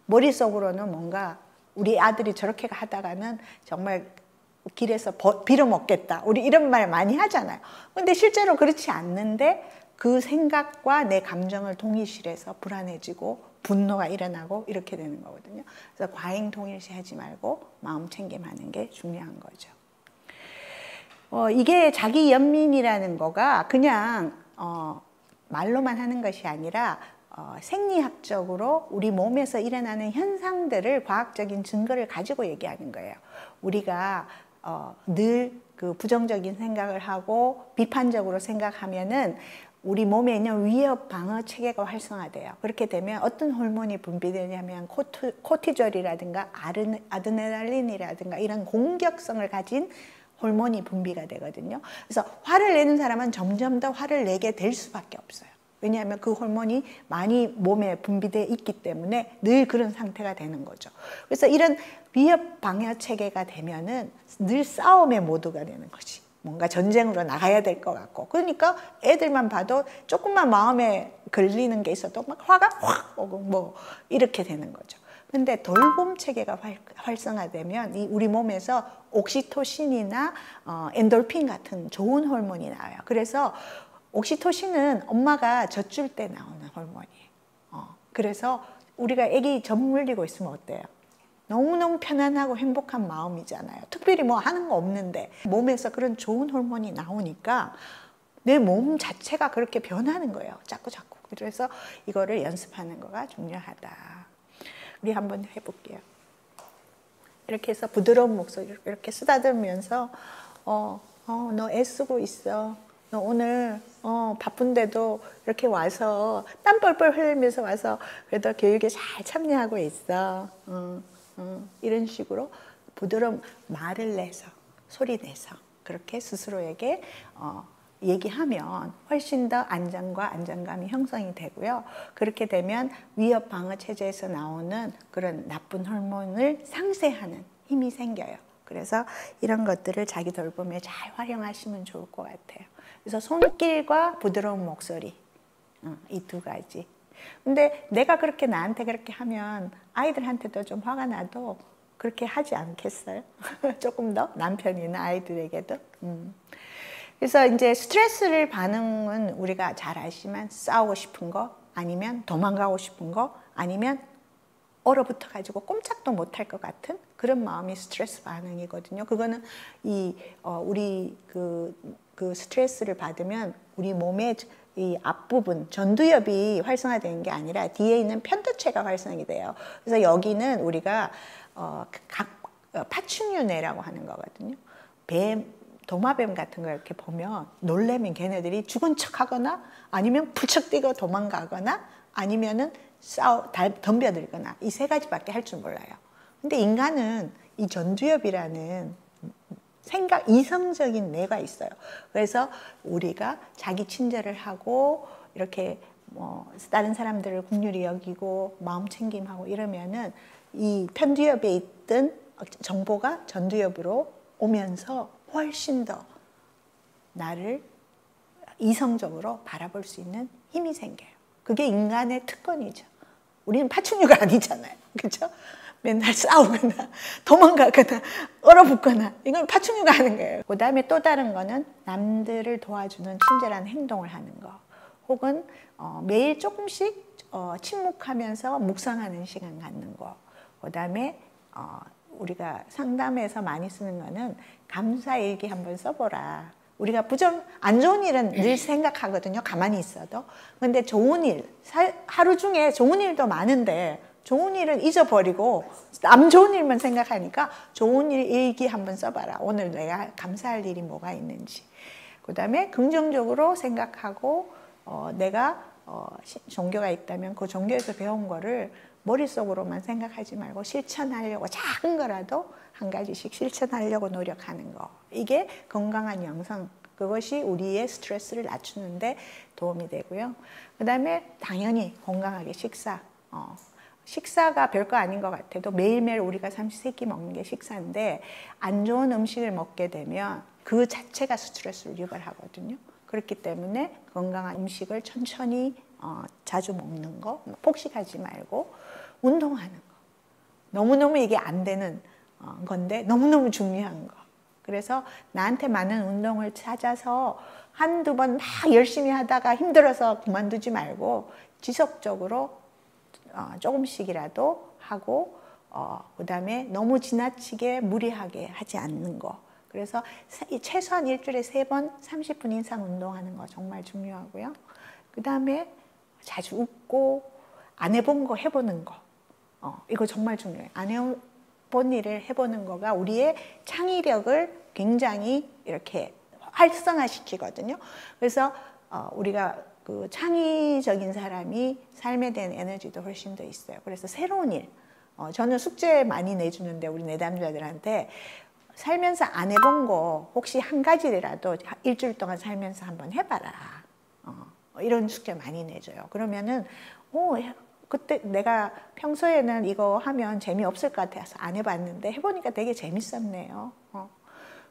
머릿속으로는 뭔가 우리 아들이 저렇게 하다가는 정말 길에서 빌어먹겠다. 우리 이런 말 많이 하잖아요. 근데 실제로 그렇지 않는데 그 생각과 내 감정을 동일시해서 불안해지고 분노가 일어나고 이렇게 되는 거거든요. 그래서 과잉 동일시하지 말고 마음 챙김하는 게 중요한 거죠. 이게 자기 연민이라는 거가 그냥 말로만 하는 것이 아니라 생리학적으로 우리 몸에서 일어나는 현상들을 과학적인 증거를 가지고 얘기하는 거예요. 우리가 늘 그 부정적인 생각을 하고 비판적으로 생각하면은 우리 몸에 있는 위협 방어 체계가 활성화돼요. 그렇게 되면 어떤 호르몬이 분비되냐면 코티졸이라든가 아드레날린이라든가 이런 공격성을 가진 호르몬이 분비가 되거든요. 그래서 화를 내는 사람은 점점 더 화를 내게 될 수밖에 없어요. 왜냐하면 그 호르몬이 많이 몸에 분비되어 있기 때문에 늘 그런 상태가 되는 거죠. 그래서 이런 위협 방어 체계가 되면은 늘 싸움의 모드가 되는 거지. 뭔가 전쟁으로 나가야 될 것 같고. 그러니까 애들만 봐도 조금만 마음에 걸리는 게 있어도 막 화가 확 오고 뭐 이렇게 되는 거죠. 근데 돌봄 체계가 활성화되면 우리 몸에서 옥시토신이나 엔돌핀 같은 좋은 호르몬이 나와요. 그래서 옥시토신은 엄마가 젖줄 때 나오는 호르몬이에요. 그래서 우리가 아기 젖 물리고 있으면 어때요? 너무너무 편안하고 행복한 마음이잖아요. 특별히 뭐 하는 거 없는데 몸에서 그런 좋은 호르몬이 나오니까 내 몸 자체가 그렇게 변하는 거예요. 자꾸. 그래서 이거를 연습하는 거가 중요하다. 우리 한번 해볼게요. 이렇게 해서 부드러운 목소리로 이렇게 쓰다듬으면서 너 애쓰고 있어. 너 오늘 바쁜데도 이렇게 와서 땀 뻘뻘 흘리면서 와서 그래도 교육에 잘 참여하고 있어. 이런 식으로 부드러운 말을 내서 소리 내서 그렇게 스스로에게 얘기하면 훨씬 더 안정과 안정감이 형성이 되고요. 그렇게 되면 위협 방어 체제에서 나오는 그런 나쁜 호르몬을 상쇄하는 힘이 생겨요. 그래서 이런 것들을 자기 돌봄에 잘 활용하시면 좋을 것 같아요. 그래서 손길과 부드러운 목소리, 이 두 가지. 근데 내가 그렇게 나한테 그렇게 하면 아이들한테도 좀 화가 나도 그렇게 하지 않겠어요? 조금 더 남편이나 아이들에게도. 그래서 이제 스트레스를 반응은 우리가 잘 알지만 싸우고 싶은 거 아니면 도망가고 싶은 거 아니면 얼어붙어 가지고 꼼짝도 못할 것 같은 그런 마음이 스트레스 반응이거든요. 그거는 우리 그 스트레스를 받으면 우리 몸의 이 앞부분 전두엽이 활성화되는 게 아니라 뒤에 있는 편두체가 활성이 돼요. 그래서 여기는 우리가 파충류뇌라고 하는 거거든요. 도마뱀 같은 거 이렇게 보면 놀래면 걔네들이 죽은 척하거나 아니면 풀쩍 뛰고 도망가거나 아니면은 덤벼들거나 이 세 가지밖에 할 줄 몰라요. 근데 인간은 이 전두엽이라는 이성적인 뇌가 있어요. 그래서 우리가 자기 친절을 하고 이렇게 다른 사람들을 긍휼히 여기고 마음 챙김하고 이러면은 이 편두엽에 있던 정보가 전두엽으로 오면서 훨씬 더 나를 이성적으로 바라볼 수 있는 힘이 생겨요. 그게 인간의 특권이죠. 우리는 파충류가 아니잖아요. 그렇죠? 맨날 싸우거나 도망가거나 얼어붙거나 이건 파충류가 하는 거예요. 그 다음에 또 다른 거는 남들을 도와주는 친절한 행동을 하는 거 혹은 매일 조금씩 침묵하면서 묵상하는 시간 갖는 거. 그 다음에 우리가 상담에서 많이 쓰는 거는 감사일기 한번 써보라. 우리가 안 좋은 일은 늘 생각하거든요. 가만히 있어도. 근데 좋은 일, 하루 중에 좋은 일도 많은데 좋은 일은 잊어버리고 남 좋은 일만 생각하니까 좋은 일 일기 한번 써봐라. 오늘 내가 감사할 일이 뭐가 있는지. 그 다음에 긍정적으로 생각하고 내가 종교가 있다면 그 종교에서 배운 거를 머릿속으로만 생각하지 말고 실천하려고 작은 거라도 한 가지씩 실천하려고 노력하는 거. 이게 건강한 영성, 그것이 우리의 스트레스를 낮추는데 도움이 되고요. 그 다음에 당연히 건강하게 식사가 별거 아닌 것 같아도 매일매일 우리가 삼시세끼 먹는 게 식사인데 안 좋은 음식을 먹게 되면 그 자체가 스트레스를 유발하거든요. 그렇기 때문에 건강한 음식을 천천히 자주 먹는 거, 폭식하지 말고 운동하는 거. 너무너무 이게 안 되는 건데 너무너무 중요한 거. 그래서 나한테 맞는 운동을 찾아서 한두 번 막 열심히 하다가 힘들어서 그만두지 말고 지속적으로 조금씩이라도 하고 그다음에 너무 지나치게 무리하게 하지 않는 거. 그래서 최소한 일주일에 3번 30분 이상 운동하는 거 정말 중요하고요. 그다음에 자주 웃고 안 해본 거 해보는 거. 이거 정말 중요해요. 안 해본 일을 해보는 거가 우리의 창의력을 굉장히 이렇게 활성화시키거든요. 그래서 우리가 그 창의적인 사람이 삶에 대한 에너지도 훨씬 더 있어요. 그래서 새로운 일, 저는 숙제 많이 내주는데 우리 내담자들한테 살면서 안 해본 거 혹시 한 가지라도 일주일 동안 살면서 한번 해봐라. 이런 숙제 많이 내줘요. 그러면은 그때 내가 평소에는 이거 하면 재미없을 것 같아서 안 해봤는데 해보니까 되게 재밌었네요.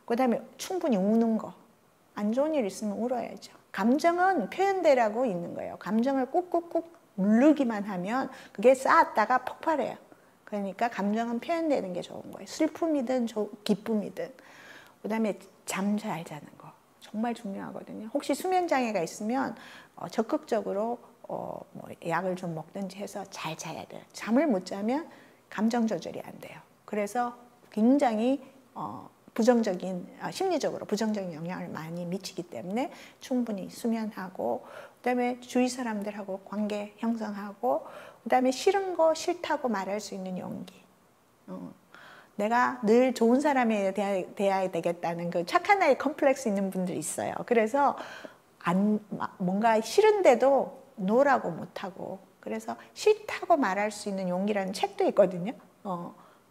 그 다음에 충분히 우는 거. 안 좋은 일 있으면 울어야죠. 감정은 표현되라고 있는 거예요. 감정을 꾹꾹꾹 누르기만 하면 그게 쌓았다가 폭발해요. 그러니까 감정은 표현되는 게 좋은 거예요. 슬픔이든 기쁨이든. 그 다음에 잠 잘 자는 거. 정말 중요하거든요. 혹시 수면 장애가 있으면 적극적으로 뭐 약을 좀 먹든지 해서 잘 자야 돼요. 잠을 못 자면 감정 조절이 안 돼요. 그래서 굉장히 심리적으로 부정적인 영향을 많이 미치기 때문에 충분히 수면하고, 그다음에 주위 사람들하고 관계 형성하고, 그다음에 싫은 거 싫다고 말할 수 있는 용기. 내가 늘 좋은 사람에 대해야 되겠다는 그 착한 아이 컴플렉스 있는 분들 있어요. 그래서 뭔가 싫은데도 노라고 못하고, 그래서 싫다고 말할 수 있는 용기라는 책도 있거든요.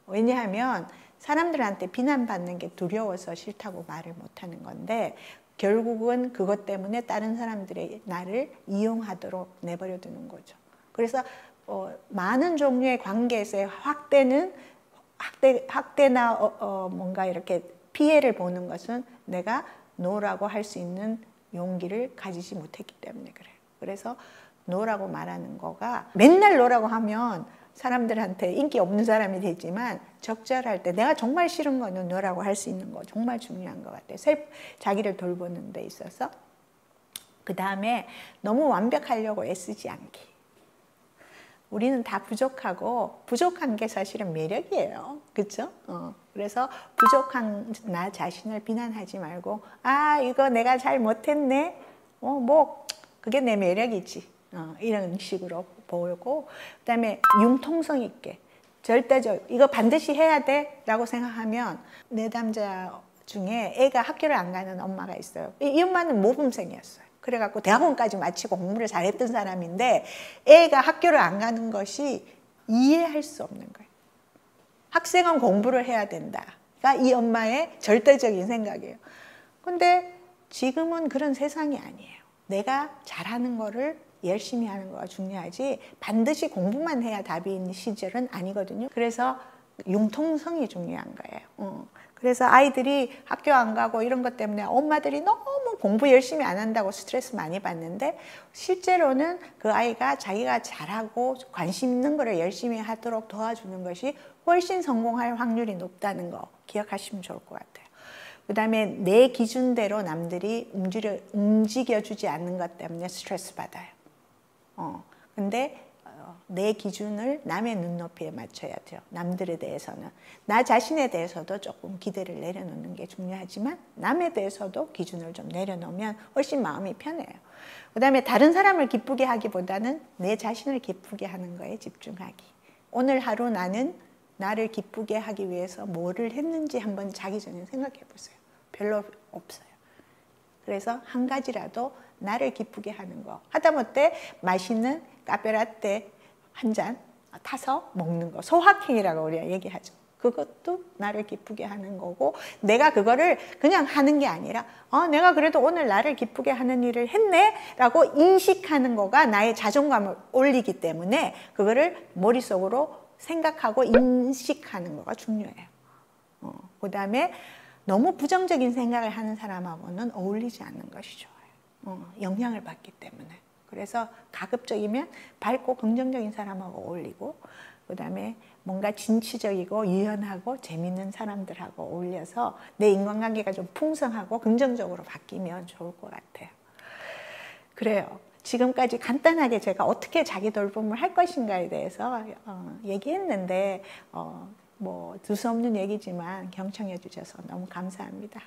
왜냐하면 사람들한테 비난받는 게 두려워서 싫다고 말을 못하는 건데, 결국은 그것 때문에 다른 사람들의 나를 이용하도록 내버려 두는 거죠. 그래서 많은 종류의 관계에서의 학대나 뭔가 이렇게 피해를 보는 것은 내가 노라고 할 수 있는 용기를 가지지 못했기 때문에 그래요. 그래서 노라고 말하는 거가, 맨날 노라고 하면 사람들한테 인기 없는 사람이 되지만 적절할 때 내가 정말 싫은 거는 노라고 할 수 있는 거 정말 중요한 것 같아요. 자기를 돌보는 데 있어서. 그 다음에 너무 완벽하려고 애쓰지 않기. 우리는 다 부족하고 부족한 게 사실은 매력이에요. 그렇죠? 그래서 부족한 나 자신을 비난하지 말고, 이거 내가 잘 못했네. 뭐 그게 내 매력이지. 이런 식으로 보고, 그다음에 융통성 있게 절대적 이거 반드시 해야 돼라고 생각하면, 내담자 중에 애가 학교를 안 가는 엄마가 있어요. 이 엄마는 모범생이었어요. 그래갖고 대학원까지 마치고 공부를 잘했던 사람인데 애가 학교를 안 가는 것이 이해할 수 없는 거예요. 학생은 공부를 해야 된다가 이 엄마의 절대적인 생각이에요. 근데 지금은 그런 세상이 아니에요. 내가 잘하는 거를 열심히 하는 거가 중요하지 반드시 공부만 해야 답이 있는 시절은 아니거든요. 그래서 융통성이 중요한 거예요. 그래서 아이들이 학교 안 가고 이런 것 때문에 엄마들이 너무 공부 열심히 안 한다고 스트레스 많이 받는데, 실제로는 그 아이가 자기가 잘하고 관심 있는 거를 열심히 하도록 도와주는 것이 훨씬 성공할 확률이 높다는 거 기억하시면 좋을 것 같아요. 그 다음에 내 기준대로 남들이 움직여주지 않는 것 때문에 스트레스 받아요. 근데 내 기준을 남의 눈높이에 맞춰야 돼요. 남들에 대해서는. 나 자신에 대해서도 조금 기대를 내려놓는 게 중요하지만 남에 대해서도 기준을 좀 내려놓으면 훨씬 마음이 편해요. 그 다음에 다른 사람을 기쁘게 하기보다는 내 자신을 기쁘게 하는 거에 집중하기. 오늘 하루 나는 나를 기쁘게 하기 위해서 뭐를 했는지 한번 자기 전에 생각해 보세요. 별로 없어요. 그래서 한 가지라도 나를 기쁘게 하는 거. 하다못해 맛있는 카페라떼 한 잔 타서 먹는 거. 소확행이라고 우리가 얘기하죠. 그것도 나를 기쁘게 하는 거고, 내가 그거를 그냥 하는 게 아니라 내가 그래도 오늘 나를 기쁘게 하는 일을 했네 라고 인식하는 거가 나의 자존감을 올리기 때문에 그거를 머릿속으로 생각하고 인식하는 거가 중요해요. 그 다음에 너무 부정적인 생각을 하는 사람하고는 어울리지 않는 것이 좋아요. 영향을 받기 때문에. 그래서 가급적이면 밝고 긍정적인 사람하고 어울리고, 그다음에 뭔가 진취적이고 유연하고 재밌는 사람들하고 어울려서 내 인간관계가 좀 풍성하고 긍정적으로 바뀌면 좋을 것 같아요. 그래요. 지금까지 간단하게 제가 어떻게 자기 돌봄을 할 것인가에 대해서 얘기했는데 뭐 두서없는 얘기지만 경청해 주셔서 너무 감사합니다.